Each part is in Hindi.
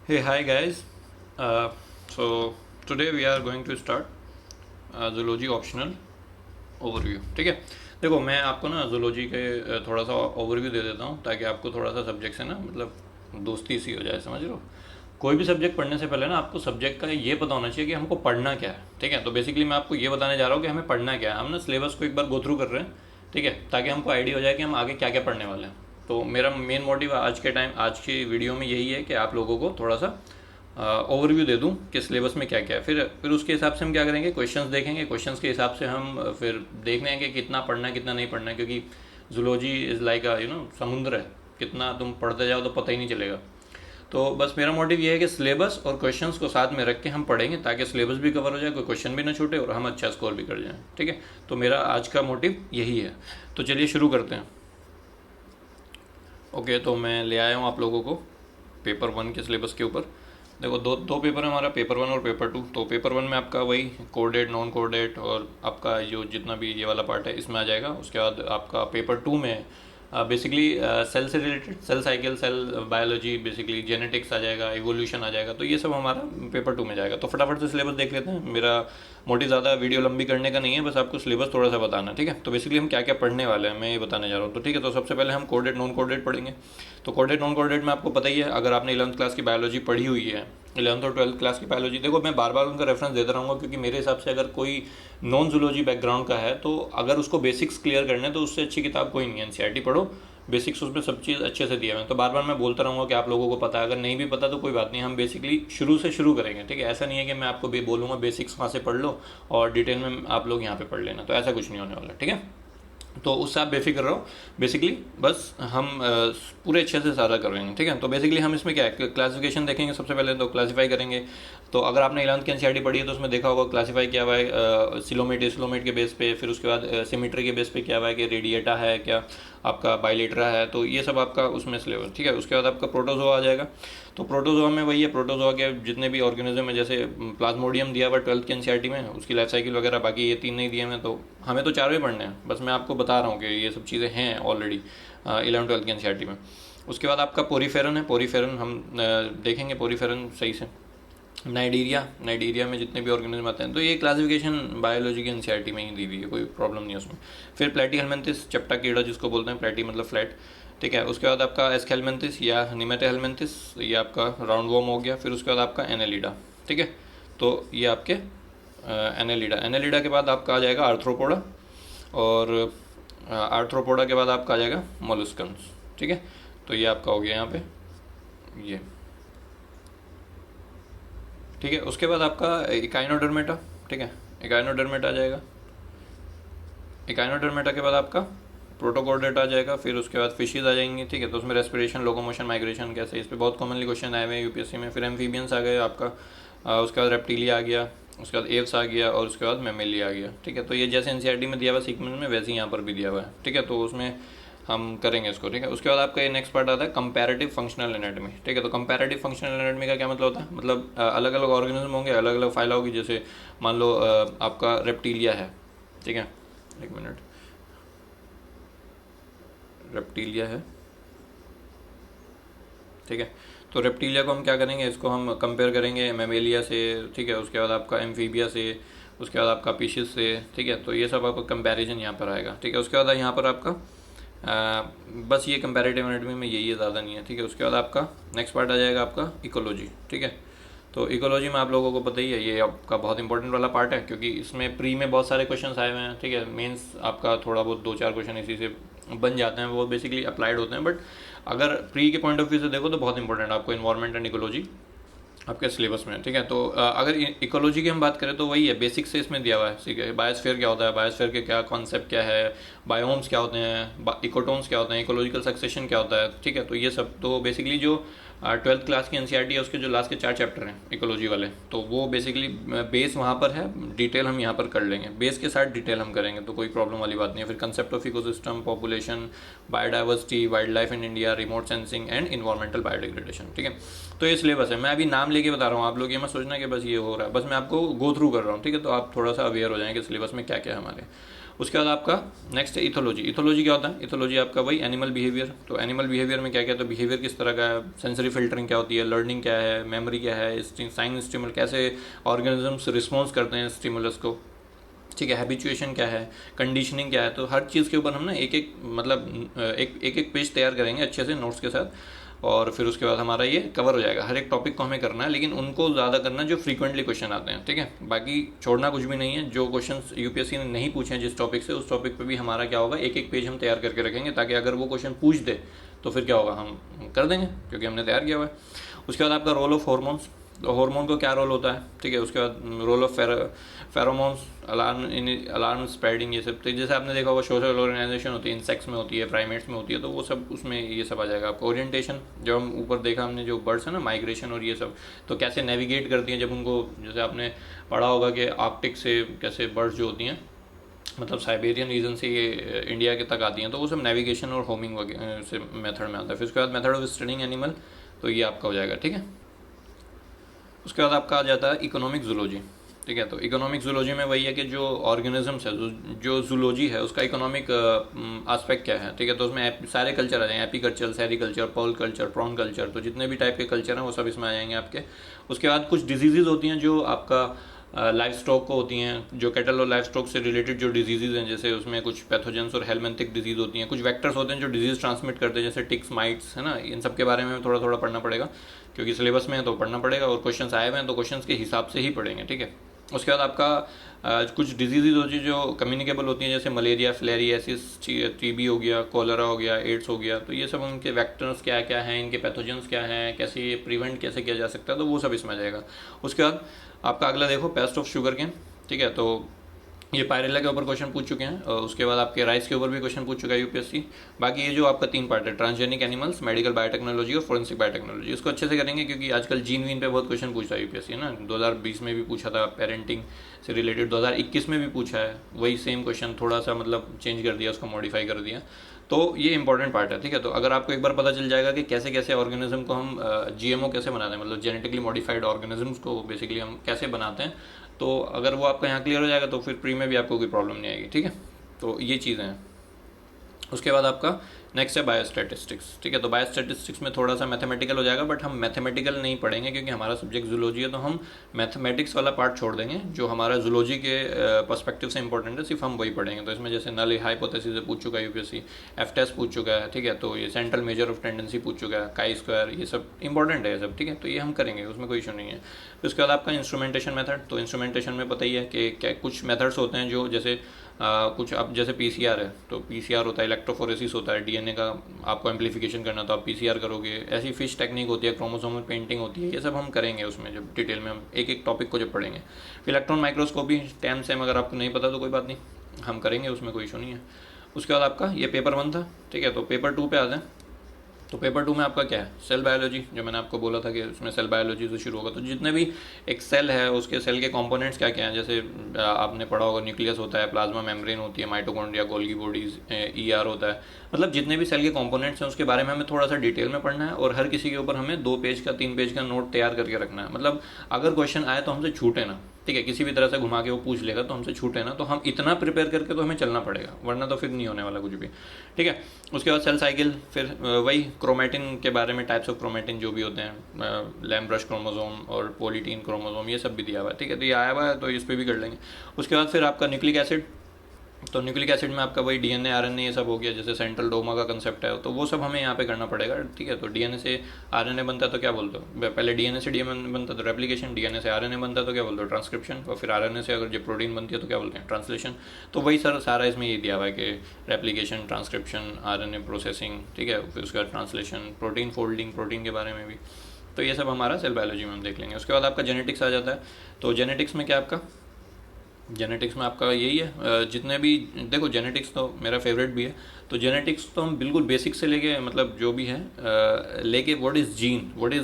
Hey, hi guys. So today we are going to start zoology optional overview. ठीक है, देखो मैं आपको ना zoology के थोड़ा सा overview दे देता हूँ ताकि आपको थोड़ा सा सब्जेक्ट से ना मतलब दोस्ती सी हो जाए, समझ रहे हो। कोई भी सब्जेक्ट पढ़ने से पहले ना आपको सब्जेक्ट का ये पता होना चाहिए कि हमको पढ़ना क्या है। ठीक है, तो बेसिकली मैं आपको ये बताने जा रहा हूँ कि हमें पढ़ना क्या है। हम ना सिलेबस को एक बार गो थ्रू कर रहे हैं, ठीक है, ताकि हमको आइडिया हो जाए कि हम आगे क्या क्या पढ़ने वाले हैं। तो मेरा मेन मोटिव आज की वीडियो में यही है कि आप लोगों को थोड़ा सा ओवरव्यू दे दूं कि सिलेबस में क्या क्या है। फिर उसके हिसाब से हम क्या करेंगे, क्वेश्चंस देखेंगे। क्वेश्चंस के हिसाब से हम फिर देख लेंगे कि कितना पढ़ना है कितना नहीं पढ़ना है, क्योंकि जूलॉजी इज़ लाइक समुद्र है, कितना तुम पढ़ते जाओ तो पता ही नहीं चलेगा। तो बस मेरा मोटिव ये है कि सिलेबस और क्वेश्चंस को साथ में रख के हम पढ़ेंगे ताकि सिलेबस भी कवर हो जाए, कोई क्वेश्चन भी ना छूटे और हम अच्छा स्कोर भी कर जाएं। ठीक है, तो मेरा आज का मोटिव यही है। तो चलिए शुरू करते हैं। ओके, तो मैं ले आया हूँ आप लोगों को पेपर 1 के सिलेबस के ऊपर। देखो दो दो पेपर है हमारा, पेपर 1 और पेपर 2। तो पेपर 1 में आपका वही कोडेड नॉन कोडेड और आपका जो जितना भी ये वाला पार्ट है इसमें आ जाएगा। उसके बाद आपका पेपर 2 में बेसिकली सेल से related, cell cycle, cell biology, basically genetics आ जाएगा, इवोल्यूशन आ जाएगा। तो ये सब हमारा पेपर 2 में जाएगा। तो फटाफट से सिलेबस देख लेते हैं। मेरा मोटिव ज़्यादा वीडियो लंबी करने का नहीं है, बस आपको सिलेबस थोड़ा सा बताना है। ठीक है, तो बेसिकली हम क्या क्या पढ़ने वाले हैं मैं ये बताने जा रहा हूँ। तो ठीक है, तो सबसे पहले हम कोडेड नॉन कोडेड पढ़ेंगे। तो कोडेड नॉन कोडेड में आपको पता ही है, अगर आपने 11th क्लास की बायोलॉजी पढ़ी हुई है, 11th और 12th क्लास की बायोलॉजी, देखो मैं बार बार उनका रेफरेंस देता रहूँगा क्योंकि मेरे हिसाब से अगर कोई नॉन जूलॉजी बैकग्राउंड का है तो अगर उसको बेसिक्स क्लियर करने हैं तो उससे अच्छी किताब कोई नहीं है। एनसीईआरटी पढ़ो, बेसिक्स उसमें सब चीज़ अच्छे से दिया है। तो बार बार मैं बोलता रहूँगा कि आप लोगों को पता है, अगर नहीं भी पता तो कोई बात नहीं, हम बेसिकली शुरू से शुरू करेंगे। ठीक है, ऐसा नहीं है कि मैं आपको भी बोलूँगा बेसिक्स वहाँ से पढ़ लो और डिटेल में आप लोग यहाँ पे पढ़ लेना, तो ऐसा कुछ नहीं होने वाला। ठीक है, तो उससे आप बेफिक्र रहो। बेसिकली बस हम पूरे अच्छे से सारा करेंगे। ठीक है, तो बेसिकली हम इसमें क्या है, क्लासिफिकेशन देखेंगे सबसे पहले, तो क्लासीफाई करेंगे। तो अगर आपने 11th की एनसीईआरटी पढ़ी है तो उसमें देखा होगा क्लासीफाई किया हुआ है सिलोमेट एसिलोमेट के बेस पे, फिर उसके बाद सिमेट्री के बेस पे किया हुआ है कि रेडिएटा है क्या, आपका बाइलेटरा है, तो ये सब आपका उसमें सिलेबस। ठीक है, उसके बाद आपका प्रोटोजोआ आ जाएगा। तो प्रोटोजोआ में वही है, प्रोटोजोआ के जितने भी ऑर्गेनिज्म है, जैसे प्लाज्मोडियम दिया हुआ 12th की एनसीईआरटी में, उसकी लाइफ साइकिल वगैरह, बाकी ये 3 नहीं दिए हैं। तो हमें तो 4 ही पढ़ने हैं, बस मैं आपको बता रहा हूँ कि ये सब चीज़ें हैं ऑलरेडी 11th 12th की एनसीईआरटी में। उसके बाद आपका पोरीफेरन है, पोरीफेरन हम देखेंगे पोरीफेरन सही से। नाइडीरिया में जितने भी ऑर्गेनिज्म आते हैं, तो ये क्लासिफिकेशन बायोलॉजी की एनसीईआरटी में ही दी हुई है, कोई प्रॉब्लम नहीं है उसमें। फिर प्लेटी हेलमेंथिस, चपटा कीड़ा जिसको बोलते हैं, प्लेटी मतलब फ्लैट। ठीक है, उसके बाद आपका एस्केलमेंथिस या निमेटे हेलमेंथिस, ये आपका राउंड वॉर्म हो गया। फिर उसके बाद आपका एनेलिडा। ठीक है, तो ये आपके एनेलिडा के बाद आपका आ जाएगा आर्थ्रोपोडा, और आर्थ्रोपोडा के बाद आपका आ जाएगा मोलस्कन्स। ठीक है, तो ये आपका हो गया यहाँ पे ये। ठीक है, उसके बाद आपका इकाइनोडर्मेटा। ठीक है, इकाइनोडर्मेटा आ जाएगा। इकाइनोडर्मेटा के बाद आपका प्रोटोकोर्डेट आ जाएगा। फिर उसके बाद फिशेज आ जाएंगी। ठीक है, तो उसमें रेस्पिरेशन, लोकोमोशन, माइग्रेशन कैसे, इस पर बहुत कॉमनली क्वेश्चन आए हुए हैं यूपीएससी में। फिर एम्फीबियंस आ गए आपका, उसके बाद रेप्टीलिया आ गया, उसके बाद एव्स आ गया, और उसके बाद मेमेलिया आ गया। ठीक है, तो ये जैसे एनसीईआरटी में दिया हुआ सीक्वेंस में, वैसे ही यहाँ पर भी दिया हुआ है। ठीक है, तो उसमें हम करेंगे इसको। ठीक है, उसके बाद आपका ये नेक्स्ट पार्ट आता है कंपैरेटिव फंक्शनल एनाटॉमी। ठीक है, तो कंपैरेटिव फंक्शनल एनाटॉमी का क्या मतलब होता है, मतलब अलग अलग ऑर्गेनिज्म होंगे, अलग अलग फाइला होगी। जैसे मान लो आपका रेप्टीलिया है। ठीक है, एक मिनट, रेप्टीलिया है। ठीक है, तो रेप्टीलिया को हम क्या करेंगे, इसको हम कंपेयर करेंगे मेमेलिया से। ठीक है, उसके बाद आपका एम्फीबिया से, उसके बाद आपका पीशिस से। ठीक है, तो ये सब आपका कंपैरिजन यहाँ पर आएगा। ठीक है, उसके बाद यहाँ पर आपका बस ये कंपैरेटिव एनाटॉमी में यही है, ज़्यादा नहीं है। ठीक है, उसके बाद आपका नेक्स्ट पार्ट आ जाएगा आपका इकोलॉजी। ठीक है, तो इकोलॉजी में आप लोगों को पता ही है, ये आपका बहुत इंपॉर्टेंट वाला पार्ट है क्योंकि इसमें प्री में बहुत सारे क्वेश्चन आए हुए हैं। ठीक है, मेंस आपका थोड़ा बहुत 2-4 क्वेश्चन इसी से बन जाते हैं, वो बेसिकली अप्लाइड होते हैं। बट अगर प्री के पॉइंट ऑफ व्यू से देखो तो बहुत इंपॉर्टेंट आपको इन्वायरमेंट एंड इकोलॉजी आपके सिलेबस में। ठीक है, तो अगर इकोलॉजी की हम बात करें तो वही है, बेसिक से इसमें दिया हुआ है। ठीक है, बायोस्फीयर क्या होता है, बायोस्फीयर के क्या कॉन्सेप्ट क्या है, बायोम्स क्या होते हैं, इकोटोन्स क्या होते हैं, इकोलॉजिकल सक्सेशन क्या होता है। ठीक है, तो ये सब तो बेसिकली जो 12th क्लास की एनसीईआरटी है उसके जो लास्ट के 4 चैप्टर हैं इकोलॉजी वाले, तो वो बेसिकली बेस वहाँ पर है, डिटेल हम यहाँ पर कर लेंगे, बेस के साथ डिटेल हम करेंगे, तो कोई प्रॉब्लम वाली बात नहीं है। फिर concept of ecosystem, population, biodiversity, wild life in India, remote sensing and environmental biodegradation. ठीक है, तो ये सिलेबस है, मैं अभी नाम लेके बता रहा हूँ, आप लोग ये मत सोचना कि बस ये हो रहा है, बस मैं आपको गो थ्रू कर रहा हूँ। ठीक है, तो आप थोड़ा सा अवेयर हो जाएंगे सिलेबस में क्या क्या है हमारे। उसके बाद आपका नेक्स्ट है इथोलॉजी। इथोलॉजी क्या होता है? इथोलॉजी आपका वही एनिमल बिहेवियर। तो एनिमल बिहेवियर में क्या क्या, तो बिहेवियर किस तरह का है, सेंसरी फिल्टरिंग क्या होती है, लर्निंग क्या है, मेमोरी क्या है, साइन स्टिमुल, कैसे ऑर्गेनिजम्स रिस्पॉन्स करते हैं स्टिमुलस को, ठीक है, हैबिचुएशन क्या है, कंडीशनिंग क्या है। तो हर चीज़ के ऊपर हम ना एक एक मतलब एक पेज तैयार करेंगे अच्छे से नोट्स के साथ, और फिर उसके बाद हमारा ये कवर हो जाएगा। हर एक टॉपिक को हमें करना है, लेकिन उनको ज़्यादा करना जो फ्रीक्वेंटली क्वेश्चन आते हैं, ठीक है। बाकी छोड़ना कुछ भी नहीं है। जो क्वेश्चन यूपीएससी ने नहीं पूछे हैं जिस टॉपिक से, उस टॉपिक पे भी हमारा क्या होगा, एक एक पेज हम तैयार करके रखेंगे, ताकि अगर वो क्वेश्चन पूछ दे तो फिर क्या होगा, हम कर देंगे क्योंकि हमने तैयार किया हुआ है। उसके बाद आपका रोल ऑफ हॉर्मोन्स। तो हार्मोन को क्या रोल होता है, ठीक है। उसके बाद role of pheromones, alarm spreading, ये सब। तो जैसे आपने देखा होगा सोशल ऑर्गेनाइजेशन होती है, इंसेक्ट्स में होती है, प्राइमेट्स में होती है, तो वो सब उसमें ये सब आ जाएगा आपको। ओरिएंटेशन, जब हम ऊपर देखा हमने जो बर्ड्स है ना, माइग्रेशन और ये सब, तो कैसे नेविगेट करती हैं जब उनको, जैसे आपने पढ़ा होगा कि आर्कटिक से कैसे बर्ड्स जो होती हैं, मतलब साइबेरियन रीजन से ये इंडिया के तक आती हैं, तो वो सब नेविगेशन और होमिंग से मेथड में आता है। फिर उसके बाद मेथड ऑफ स्टडिंग एनिमल, तो ये आपका हो जाएगा, ठीक है। उसके बाद आपका आ जाता है इकोनॉमिक जूलॉजी, ठीक है। तो इकोनॉमिक जूलॉजी में वही है कि जो ऑर्गेनिजम्स है, जो जूलॉजी है, उसका इकोनॉमिक एस्पेक्ट क्या है, ठीक है। तो उसमें सारे कल्चर आ जाएंगे, apiculture, sericulture, pearl culture, prawn culture, तो जितने भी टाइप के कल्चर हैं वो सब इसमें आ जाएंगे आपके। उसके बाद कुछ डिजीज़ होती हैं जो आपका लाइफ स्टॉक को होती हैं, जो कैटल और लाइफ स्टॉक से रिलेटेड जो डिजीज़ हैं, जैसे उसमें कुछ पैथोजेंस और हेलमेंथिक डिजीज़ होती हैं, कुछ वेक्टर्स होते हैं जो डिजीज़ ट्रांसमिट करते हैं, जैसे टिक्स, माइट्स, है ना। इन सब के बारे में थोड़ा थोड़ा पढ़ना पड़ेगा, क्योंकि सिलेबस में है तो पढ़ना पड़ेगा, और क्वेश्चंस आए हुए हैं तो क्वेश्चंस के हिसाब से ही पढ़ेंगे, ठीक है। उसके बाद आपका कुछ डिजीज़ होती है जो कम्युनिकेबल होती हैं, जैसे मलेरिया, फिलेरियासिस, टीबी हो गया, कोलरा हो गया, एड्स हो गया। तो ये सब उनके वेक्टर्स क्या क्या हैं, इनके पैथोजेंस क्या हैं, कैसे ये प्रिवेंट कैसे किया जा सकता है, तो वो सब इसमें आ जाएगा। उसके बाद आपका अगला देखो, पेस्ट ऑफ शुगर केन, ठीक है। तो ये पायरेला के ऊपर क्वेश्चन पूछ चुके हैं, और उसके बाद आपके राइस के ऊपर भी क्वेश्चन पूछ चुका है यूपीएससी। बाकी ये जो आपका 3 पार्ट है, ट्रांसजेनिक एनिमल्स, मेडिकल बायोटेक्नोलॉजी और फोरेंसिक बायोटेक्नोलॉजी, इसको अच्छे से करेंगे, क्योंकि आजकल जीन वीन पे बहुत क्वेश्चन पूछता है यूपीएससी, है ना। 2020 में भी पूछा था पेरेंटिंग से रिलेटेड, 2021 में भी पूछा है, वही सेम क्वेश्चन, थोड़ा सा मतलब चेंज कर दिया, उसको मॉडिफाई कर दिया। तो ये इंपॉर्टेंट पार्ट है, ठीक है। तो अगर आपको एक बार पता चल जाएगा कि कैसे कैसे ऑर्गेनिज्म को हम जीएमओ कैसे बनाते हैं, मतलब जेनेटिकली मॉडिफाइड ऑर्गेनिजम्स को बेसिकली हम कैसे बनाते हैं, तो अगर वो आपका यहाँ क्लियर हो जाएगा तो फिर प्री में भी आपको कोई प्रॉब्लम नहीं आएगी, ठीक है। तो ये चीज़ें हैं। उसके बाद आपका नेक्स्ट है बायोस्टैटिस्टिक्स, ठीक है। तो बायोस्टैटिस्टिक्स में थोड़ा सा मैथमेटिकल हो जाएगा, बट हम मैथमेटिकल नहीं पढ़ेंगे क्योंकि हमारा सब्जेक्ट जूलॉजी है, तो हम मैथमेटिक्स वाला पार्ट छोड़ देंगे। जो हमारा जूलॉजी के पर्सपेक्टिव से इंपॉर्टेंट है, सिर्फ हम वही पढ़ेंगे। तो इसमें जैसे नल हाइपोथेसिस से पूछ चुका है यूपीएससी, एफ टेस्ट पूछ चुका है, ठीक है। तो ये सेंट्रल मेजर ऑफ टेंडेंसी पूछ चुका है, काई स्क्वायर, ये सब इंपॉर्टेंट है, ये सब, ठीक है। तो ये हम करेंगे, उसमें कोई इशू नहीं है। फिर उसके बाद आपका इंस्ट्रूमेंटेशन मेथड। तो इंस्ट्रूमेंटेशन में पता ही है कि क्या कुछ मेथड्स होते हैं, जो जैसे कुछ अब जैसे पीसीआर है, तो पीसीआर होता है, इलेक्ट्रोफोरेसिस होता है, डीएनए का आपको एम्प्लीफिकेशन करना, तो आप पीसीआर करोगे। ऐसी फिश टेक्निक होती है, क्रोमोसोमल पेंटिंग होती है, ये सब हम करेंगे उसमें, जब डिटेल में हम एक एक टॉपिक को जब पढ़ेंगे। फिर इलेक्ट्रॉन माइक्रोस्कोपी, टैम सेम, अगर आपको नहीं पता तो कोई बात नहीं, हम करेंगे, उसमें कोई इशू नहीं है। उसके बाद आपका ये पेपर 1 था, ठीक है। तो पेपर 2 पे आते हैं। तो पेपर 2 में आपका क्या है, सेल बायोलॉजी, जो मैंने आपको बोला था कि उसमें सेल बायोलॉजी से शुरू होगा। तो जितने भी एक सेल है, उसके सेल के कंपोनेंट्स क्या क्या हैं, जैसे आपने पढ़ा होगा, न्यूक्लियस होता है, प्लाज्मा मेम्ब्रेन होती है, माइटोकॉन्ड्रिया, गोल्गी बॉडीज, ईआर होता है। मतलब जितने भी सेल के कंपोनेंट्स हैं उसके बारे में हमें थोड़ा सा डिटेल में पढ़ना है, और हर किसी के ऊपर हमें 2 पेज का 3 पेज का नोट तैयार करके रखना है। मतलब अगर क्वेश्चन आए तो हमसे छूटे ना, ठीक है। किसी भी तरह से घुमा के वो पूछ लेगा तो हमसे छूटे ना, तो हम इतना प्रिपेयर करके तो हमें चलना पड़ेगा, वरना तो फिर नहीं होने वाला कुछ भी, ठीक है। उसके बाद सेल साइकिल, फिर वही क्रोमेटिन के बारे में, टाइप्स ऑफ क्रोमेटिन जो भी होते हैं, लैम्ब्रश क्रोमोसोम और पोलीटीन क्रोमोसोम, ये सब भी दिया हुआ है, ठीक है। तो ये आया हुआ है, तो इस पर भी कर लेंगे। उसके बाद फिर आपका न्यूक्लिक एसिड। तो न्यूक्लिक एसिड में आपका वही डीएनए, आरएनए, ये सब हो गया, जैसे सेंट्रल डोमा का कंसेप्ट है, तो वो सब हमें यहाँ पे करना पड़ेगा, ठीक है। तो डीएनए से आरएनए बनता है तो क्या बोलते हो, पहले डीएनए से डीएनए बनता है तो रेप्लिकेशन, डीएनए से आरएनए बनता है तो क्या बोलते हो, ट्रांसक्रिप्शन, और फिर आरएनए से अगर जो प्रोटीन बनती है तो क्या बोलते हैं, ट्रांसलेशन। तो वही सर सारा इसमें ये दिया हुआ है कि रेप्लिकेशन, ट्रांसक्रिप्शन, आरएनए प्रोसेसिंग, ठीक है। फिर उसके बाद ट्रांसलेशन, प्रोटीन फोल्डिंग, प्रोटीन के बारे में भी, तो ये सब हमारा सेल बायोलॉजी में हम देख लेंगे। उसके बाद आपका जेनेटिक्स आ जाता है। तो जेनेटिक्स में क्या आपका, जेनेटिक्स में आपका यही है, जितने भी देखो, जेनेटिक्स तो मेरा फेवरेट भी है। तो जेनेटिक्स तो हम बिल्कुल बेसिक से लेके, मतलब जो भी है लेके, what is gene, what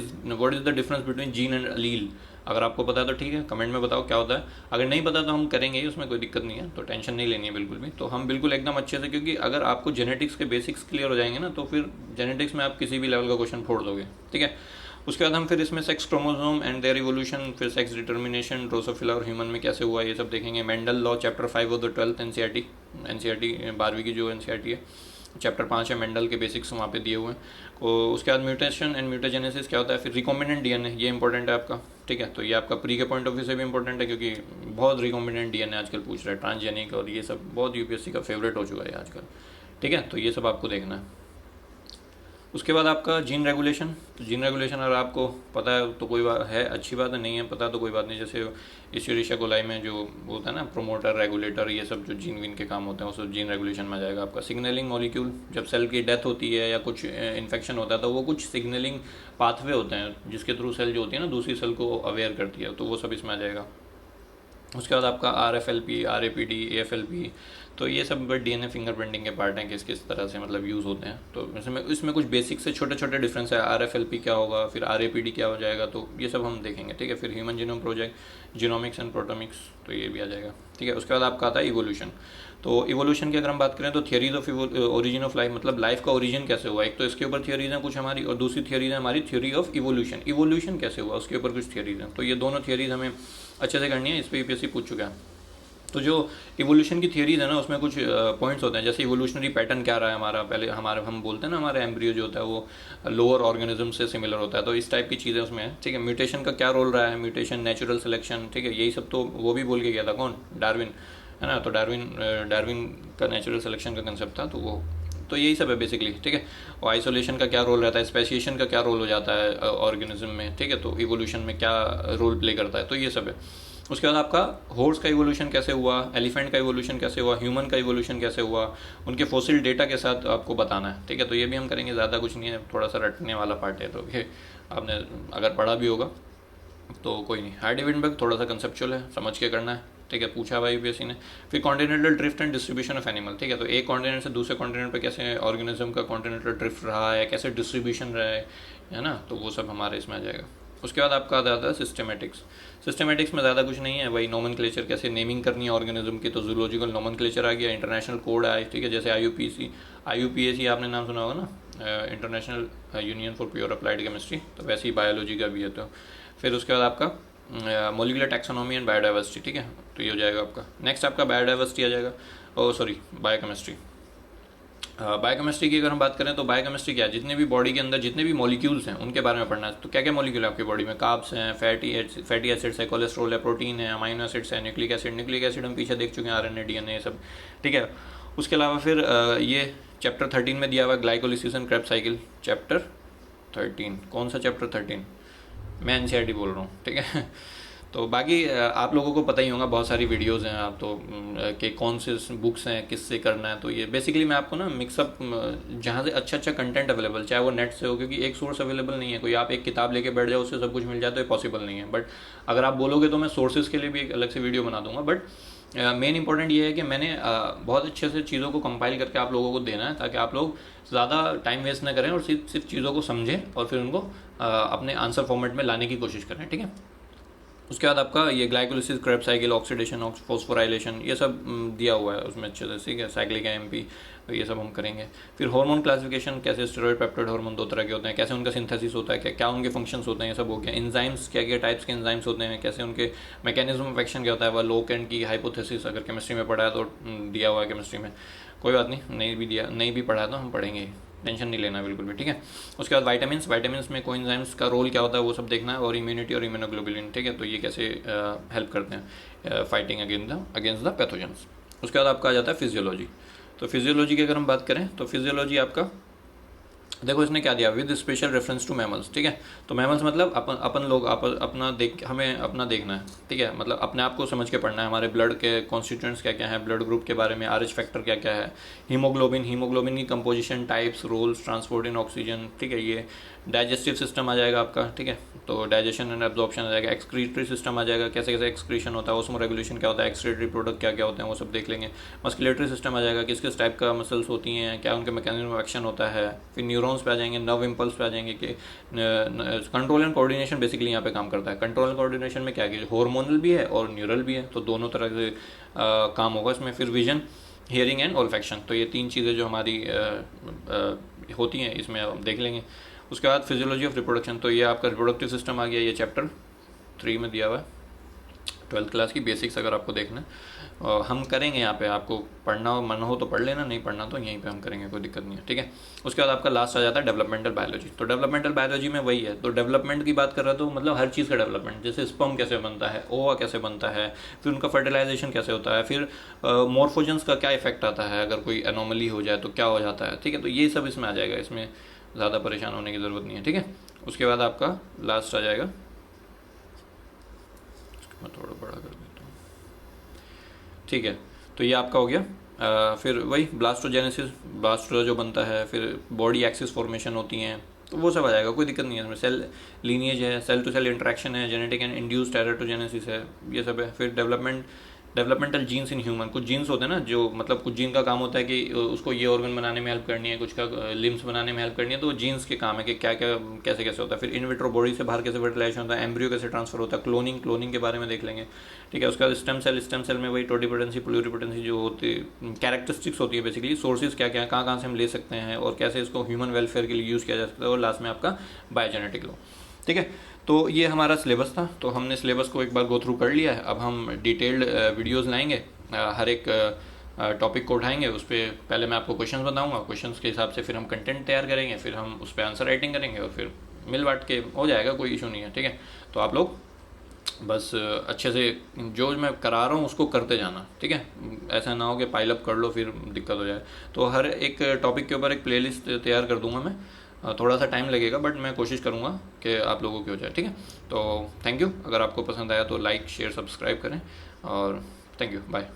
is the difference between gene and allele. अगर आपको पता है तो ठीक है, कमेंट में बताओ क्या होता है। अगर नहीं पता तो हम करेंगे ही, उसमें कोई दिक्कत नहीं है, तो टेंशन नहीं लेनी है बिल्कुल भी। तो हम बिल्कुल एकदम अच्छे से, क्योंकि अगर आपको जेनेटिक्स के बेसिक्स क्लियर हो जाएंगे ना, तो फिर जेनेटिक्स में आप किसी भी लेवल का क्वेश्चन फोड़ दोगे, ठीक है। उसके बाद हम फिर इसमें sex chromosome and their evolution, फिर सेक्स डिटर्मिनेशन, ड्रोसोफिला और ह्यूमन में कैसे हुआ, ये सब देखेंगे। Mendel law, chapter 5 of the 12th NCERT, NCERT 12वीं की जो NCERT है, चैप्टर 5 है मेंडल के बेसिक्स वहाँ पे दिए हुए हैं। तो उसके बाद म्यूटेशन एंड म्यूटाजेनेसिस क्या होता है, फिर रिकॉम्बिनेंट DNA, ये इंपॉर्टेंट है आपका, ठीक है। तो ये आपका प्री के पॉइंट ऑफ व्यू से भी इंपॉर्टेंट है, क्योंकि बहुत रिकॉम्बिनेंट DNA आजकल पूछ रहा है, ट्रांसजेनिक और ये सब बहुत UPSC का फेवरेट हो चुका है आजकल, ठीक है। तो ये सब आपको देखना है। उसके बाद आपका जीन रेगुलेशन। तो जीन रेगुलेशन अगर आपको पता है तो कोई बात है, अच्छी बात है, नहीं है पता तो कोई बात नहीं। जैसे इश्यूरिशिया कोलाई में जो होता है ना, प्रोमोटर, रेगुलेटर, ये सब जो जीन विन के काम होते हैं वो सब जीन रेगुलेशन में आ जाएगा आपका। सिग्नलिंग मॉलिक्यूल, जब सेल की डेथ होती है या कुछ इन्फेक्शन होता है तो वो कुछ सिग्नलिंग पाथवे होते हैं जिसके थ्रू सेल जो होती है ना दूसरी सेल को अवेयर करती है, तो वो सब इसमें आ जाएगा। उसके बाद आपका RFLP, RAPD, AFLP, तो ये सब DNA फिंगरप्रिंटिंग के पार्ट हैं, किस किस तरह से मतलब यूज़ होते हैं। तो इसमें कुछ बेसिक से छोटे छोटे डिफरेंस है। RFLP क्या होगा, फिर RAPD क्या हो जाएगा, तो ये सब हम देखेंगे, ठीक है। फिर human genome project, genomics and proteomics, तो ये भी आ जाएगा, ठीक है। उसके बाद आपका आता है इवोल्यूशन। तो इवोल्यूशन की अगर हम बात करें तो theories of origin of life, मतलब लाइफ का ओरिजिन कैसे हुआ, एक तो इसके ऊपर थियरीज हैं कुछ हमारी, और दूसरी थियरीज है हमारी थ्योरी ऑफ इवोल्यूशन, इवोल्यूशन कैसे हुआ उसके ऊपर कुछ थियरीज हैं। तो ये दोनों थियरीज हमें अच्छे से करनी है, इस पर UPSC पूछ चुका है। तो जो इवोल्यूशन की थियरीज है ना उसमें कुछ पॉइंट्स होते हैं, जैसे इवोल्यूशनरी पैटर्न क्या रहा है हमारा, पहले हमारे हम बोलते हैं ना हमारे एम्ब्रियो जो होता है वो लोअर ऑर्गेनिज्म से सिमिलर होता है, तो इस टाइप की चीज़ें उसमें है, ठीक है। म्यूटेशन का क्या रोल रहा है, म्यूटेशन, नेचुरल सिलेक्शन, ठीक है, यही सब तो वो भी बोल के गया था, कौन, डार्विन, है ना। तो डार्विन का नेचुरल सिलेक्शन का कंसेप्ट था, तो यही सब है बेसिकली, ठीक है। और आइसोलेशन का क्या रोल रहता है, स्पेसिएशन का क्या रोल हो जाता है ऑर्गेनिज्म में, ठीक है। तो इवोल्यूशन में क्या रोल प्ले करता है, तो ये सब है। उसके बाद आपका हॉर्स का इवोल्यूशन कैसे हुआ, एलिफेंट का इवोल्यूशन कैसे हुआ, ह्यूमन का इवोल्यूशन कैसे हुआ, उनके फॉसिल डेटा के साथ आपको बताना है, ठीक है। तो ये भी हम करेंगे, ज़्यादा कुछ नहीं है, थोड़ा सा रटने वाला पार्ट है, तो ये आपने अगर पढ़ा भी होगा तो कोई नहीं। हाइडेनबर्ग थोड़ा सा कंसेप्चुअल है, समझ के करना है, ठीक है, पूछा हुआ UPSC ने। फिर continental drift and distribution of animal, ठीक है। तो एक कॉन्टिनेंट से दूसरे कॉन्टिनेंट पे कैसे ऑर्गेनिज्म का कॉन्टिनेंटल ड्रिफ्ट रहा है, कैसे डिस्ट्रीब्यूशन रहा है ना, तो वो सब हमारे इसमें आ जाएगा। उसके बाद आपका आता है सिस्टमेटिक्स। सिस्टमेटिक्स में ज़्यादा कुछ नहीं है, वही नोमेनक्लेचर, कैसे नेमिंग करनी है ऑर्गेनिज्म की, तो जूलॉजिकल नोमेनक्लेचर आ गया, इंटरनेशनल कोड आए, ठीक है। जैसे IUPAC आपने नाम सुना होगा ना, international union for pure applied chemistry, तो वैसे ही बायोलॉजी का भी है। तो फिर उसके बाद आपका मोलिकुलर टैक्सोनॉमी एंड बायोडाइवर्सिटी, ठीक है, तो ये हो जाएगा आपका। नेक्स्ट आपका बायोडाइवर्सिटी आ जाएगा, बायोकेमिस्ट्री। बायोकेमिस्ट्री की अगर हम बात करें तो बायोकेमिस्ट्री क्या है, जितने भी बॉडी के अंदर जितने भी मॉलिक्यूल्स हैं उनके बारे में पढ़ना है। तो क्या क्या मॉलिक्यूल है आपकी बॉडी में, कार्ब्स हैं, फैटी एसिड्स है, कोलेस्ट्रॉल है, प्रोटीन है, अमाइनो एसिड्स है, न्यूक्लिक एसिड हम पीछे देख चुके हैं, RNA DNA ये सब, ठीक है। उसके अलावा फिर ये चैप्टर 13 में दिया हुआ glycolysis and Krebs cycle, chapter 13, कौन सा चैप्टर 13, मैं NCERT बोल रहा हूँ, ठीक है। तो बाकी आप लोगों को पता ही होगा, बहुत सारी वीडियोज़ हैं आप तो कि कौन से बुक्स हैं, किससे करना है। तो ये बेसिकली मैं आपको ना मिक्सअप, जहाँ से अच्छा कंटेंट अवेलेबल, चाहे वो नेट से हो, क्योंकि एक सोर्स अवेलेबल नहीं है, कोई आप एक किताब लेके बैठ जाओ उससे सब कुछ मिल जाए तो ये पॉसिबल नहीं है। बट अगर आप बोलोगे तो मैं सोर्सेज के लिए भी एक अलग से वीडियो बना दूंगा। बट मेन इंपॉर्टेंट ये है कि मैंने बहुत अच्छे से चीज़ों को कंपाइल करके आप लोगों को देना है, ताकि आप लोग ज़्यादा टाइम वेस्ट ना करें और सिर्फ चीज़ों को समझें और फिर उनको अपने आंसर फॉर्मेट में लाने की कोशिश करें, ठीक है। उसके बाद आपका ये glycolysis, Krebs cycle, oxidation, phosphorylation, ये सब दिया हुआ है उसमें अच्छे से, ठीक है। साइक्लिक AMP, तो ये सब हम करेंगे। फिर हार्मोन क्लासिफिकेशन, कैसे स्टेरॉइड पेप्टाइड हार्मोन 2 तरह के होते हैं, कैसे उनका सिंथेसिस होता है, क्या उनके फंक्शंस होते हैं, ये सब हो गया। एंजाइम्स, क्या टाइप्स के एंजाइम्स होते हैं, कैसे उनके मैकेनिज्म ऑफ एक्शन क्या होता है, वह लोकेंट की हाइपोथेसिस अगर केमिस्ट्री में पढ़ा है तो दिया हुआ है केमिस्ट्री में, कोई बात नहीं, नहीं भी पढ़ा है तो हम पढ़ेंगे, टेंशन नहीं लेना बिल्कुल भी, ठीक है। उसके बाद वाइटामिन में कोएंजाइम्स का रोल क्या होता है वो सब देखना है, और इम्यूनिटी और इम्यूनोग्लोबुलिन, ठीक है। तो ये कैसे हेल्प करते हैं फाइटिंग अगेंस्ट द पैथोजेंस। उसके बाद आपका आ जाता है फिजियोलॉजी। तो फिजियोलॉजी की अगर हम बात करें तो फिजियोलॉजी आपका देखो इसने क्या दिया, with special reference to mammals, ठीक है। तो मैमल्स मतलब अपन लोग हमें अपना देखना है, ठीक है, मतलब अपने आप को समझ के पढ़ना है, हमारे ब्लड के कॉन्स्टिट्यूएंट्स क्या क्या है, ब्लड ग्रुप के बारे में, RH फैक्टर क्या क्या है, हीमोग्लोबिन की composition, types, roles, transport in oxygen, ठीक है। ये डाइजेस्टिव सिस्टम आ जाएगा आपका, ठीक है। तो डाइजेशन एंड एब्जॉर्प्शन आ जाएगा। एक्सक्रीटरी सिस्टम आ जाएगा, कैसे कैसे एक्सक्रीशन होता है, उसमें रेगुलेशन क्या होता है, एक्सक्रीटरी प्रोडक्ट क्या क्या होते हैं वो सब देख लेंगे। मस्कुलेटरी सिस्टम आ जाएगा, किस किस टाइप का मसल्स होती हैं, क्या उनके मैकेनिज्म ऑफ एक्शन होता है। फिर न्यूरॉन्स पे आ जाएंगे, नर्व इम्पल्स पे आ जाएंगे कि कंट्रोल एंड कोऑर्डिनेशन बेसिकली यहाँ पे काम करता है। कंट्रोल एंड कोऑर्डिनेशन में क्या है, हार्मोनल भी है और न्यूरल भी है, तो दोनों तरह से काम होगा इसमें। फिर विजन, हियरिंग एंड ऑल्फैक्शन, तो ये 3 चीज़ें जो हमारी होती हैं इसमें हम देख लेंगे। उसके बाद फिजियोलॉजी ऑफ रिप्रोडक्शन, तो ये आपका रिप्रोडक्टिव सिस्टम आ गया, ये चैप्टर 3 में दिया हुआ है, ट्वेल्थ क्लास की बेसिक्स अगर आपको देखना है हम करेंगे यहाँ पे। आपको पढ़ना मन हो तो पढ़ लेना, नहीं पढ़ना तो यहीं पे हम करेंगे, कोई दिक्कत नहीं है, ठीक है। उसके बाद आपका लास्ट आ जाता है डेवलपमेंटल बायोलॉजी। तो डेवलपमेंटल बायोलॉजी में वही है, तो डेवलपमेंट की बात कर रहा तो मतलब हर चीज़ का डेवलपमेंट, जैसे स्पर्म कैसे बनता है, ओवा कैसे बनता है, फिर उनका फर्टिलाइजेशन कैसे होता है, फिर मॉर्फोजेंस का क्या इफेक्ट आता है, अगर कोई एनोमली हो जाए तो क्या हो जाता है, ठीक है। तो ये सब इसमें आ जाएगा, इसमें ज़्यादा परेशान होने की ज़रूरत नहीं है, ठीक है। उसके बाद आपका लास्ट आ जाएगा, मैं थोड़ा बड़ा कर देता हूँ, ठीक है। तो ये आपका हो गया। फिर वही ब्लास्टोजेनेसिस, ब्लास्टो जो बनता है, फिर बॉडी एक्सिस फॉर्मेशन होती हैं, तो वो सब आ जाएगा, कोई दिक्कत नहीं है इसमें। सेल लीनिएज है, सेल टू सेल इंटरेक्शन है, जेनेटिक एंड इंड्यूस्ड टेराटोजेनेसिस है, ये सब है। फिर डेवलपमेंटल जीन्स इन ह्यूमन, कुछ जीन्स होते हैं ना जो मतलब कुछ जीन का काम होता है कि उसको ये ऑर्गन बनाने में हेल्प करनी है, कुछ का लिम्स बनाने में हेल्प करनी है, तो जीन्स के काम है कि क्या क्या कैसे कैसे होता है। फिर इन विट्रो बॉडी से बाहर कैसे फर्टिलाइजेशन होता है, एम्ब्रियो कैसे ट्रांसफर होता है, क्लोनिंग के बारे में देख लेंगे, ठीक है। उसका स्टेम सेल में वही टोटिपोटेंसी प्लूरिपोटेंसी जो होती है कैरेक्टरिस्टिक्स होती है बेसिकली, सोर्सेज क्या क्या है, कहाँ से हम ले सकते हैं और कैसे इसको ह्यूमन वेलफेयर के लिए यूज़ किया जा सकता है, और लास्ट में आपका बायोजेनेटिक लॉ, ठीक है। तो ये हमारा सिलेबस था, तो हमने सिलेबस को एक बार गो थ्रू कर लिया है। अब हम डिटेल्ड वीडियोस लाएंगे, हर एक टॉपिक को उठाएंगे, उस पर पहले मैं आपको क्वेश्चंस बताऊंगा, क्वेश्चंस के हिसाब से फिर हम कंटेंट तैयार करेंगे, फिर हम उस पर आंसर राइटिंग करेंगे और फिर मिल बांट के हो जाएगा, कोई इशू नहीं है, ठीक है। तो आप लोग बस अच्छे से जो मैं करा रहा हूँ उसको करते जाना, ठीक है। ऐसा ना हो कि पाइल अप कर लो फिर दिक्कत हो जाए। तो हर एक टॉपिक के ऊपर एक प्लेलिस्ट तैयार कर दूंगा मैं, थोड़ा सा टाइम लगेगा बट मैं कोशिश करूँगा कि आप लोगों की हो जाए, ठीक है। तो थैंक यू, अगर आपको पसंद आया तो लाइक शेयर सब्सक्राइब करें, और थैंक यू, बाय।